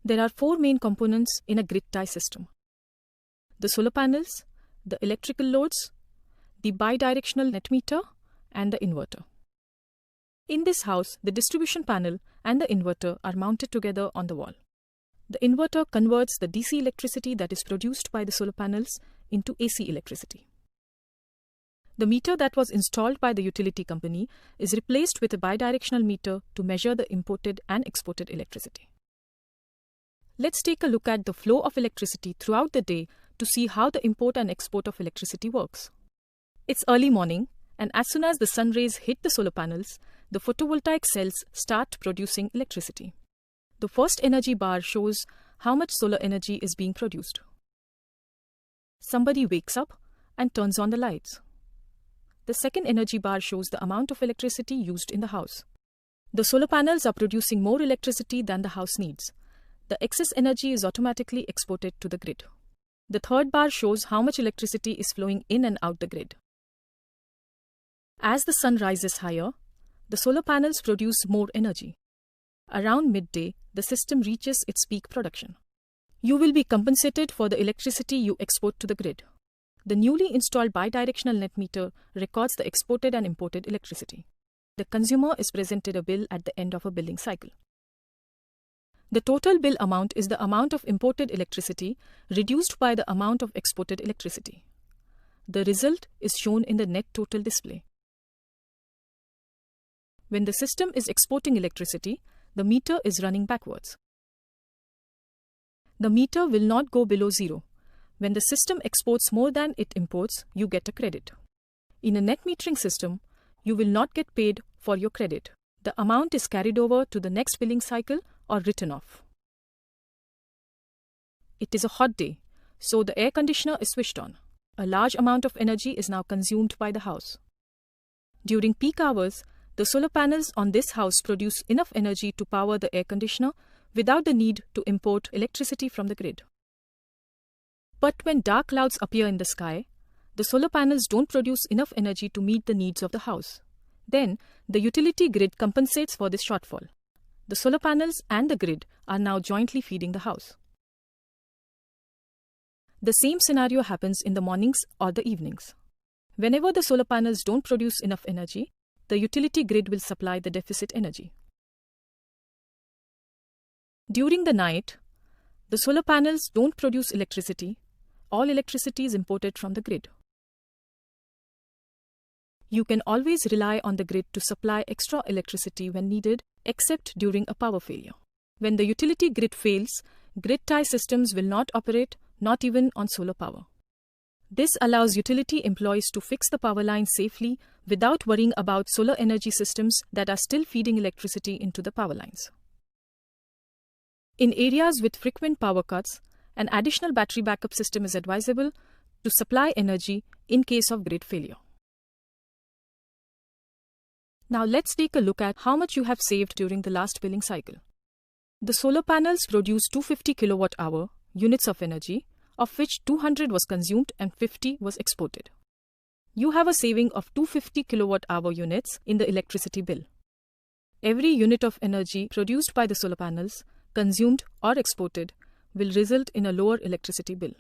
There are four main components in a grid tie system: the solar panels, the electrical loads, the bidirectional net meter, and the inverter. In this house, the distribution panel and the inverter are mounted together on the wall. The inverter converts the DC electricity that is produced by the solar panels into AC electricity. The meter that was installed by the utility company is replaced with a bidirectional meter to measure the imported and exported electricity. Let's take a look at the flow of electricity throughout the day to see how the import and export of electricity works. It's early morning, and as soon as the sun rays hit the solar panels, the photovoltaic cells start producing electricity. The first energy bar shows how much solar energy is being produced. Somebody wakes up and turns on the lights. The second energy bar shows the amount of electricity used in the house. The solar panels are producing more electricity than the house needs. The excess energy is automatically exported to the grid. The third bar shows how much electricity is flowing in and out the grid. As the sun rises higher, the solar panels produce more energy. Around midday, the system reaches its peak production. You will be compensated for the electricity you export to the grid. The newly installed bidirectional net meter records the exported and imported electricity. The consumer is presented a bill at the end of a billing cycle. The total bill amount is the amount of imported electricity reduced by the amount of exported electricity. The result is shown in the net total display. When the system is exporting electricity, the meter is running backwards. The meter will not go below zero. When the system exports more than it imports, you get a credit. In a net metering system, you will not get paid for your credit. The amount is carried over to the next billing cycle or written off. It is a hot day, so the air conditioner is switched on. A large amount of energy is now consumed by the house. During peak hours, the solar panels on this house produce enough energy to power the air conditioner without the need to import electricity from the grid. But when dark clouds appear in the sky, the solar panels don't produce enough energy to meet the needs of the house. Then, the utility grid compensates for this shortfall. The solar panels and the grid are now jointly feeding the house. The same scenario happens in the mornings or the evenings. Whenever the solar panels don't produce enough energy, the utility grid will supply the deficit energy. During the night, the solar panels don't produce electricity. All electricity is imported from the grid. You can always rely on the grid to supply extra electricity when needed, except during a power failure. When the utility grid fails, grid tie systems will not operate, not even on solar power. This allows utility employees to fix the power line safely without worrying about solar energy systems that are still feeding electricity into the power lines. In areas with frequent power cuts, an additional battery backup system is advisable to supply energy in case of grid failure. Now let's take a look at how much you have saved during the last billing cycle. The solar panels produce 250 kilowatt-hour units of energy, of which 200 was consumed and 50 was exported. You have a saving of 250 kilowatt-hour units in the electricity bill. Every unit of energy produced by the solar panels, consumed or exported, will result in a lower electricity bill.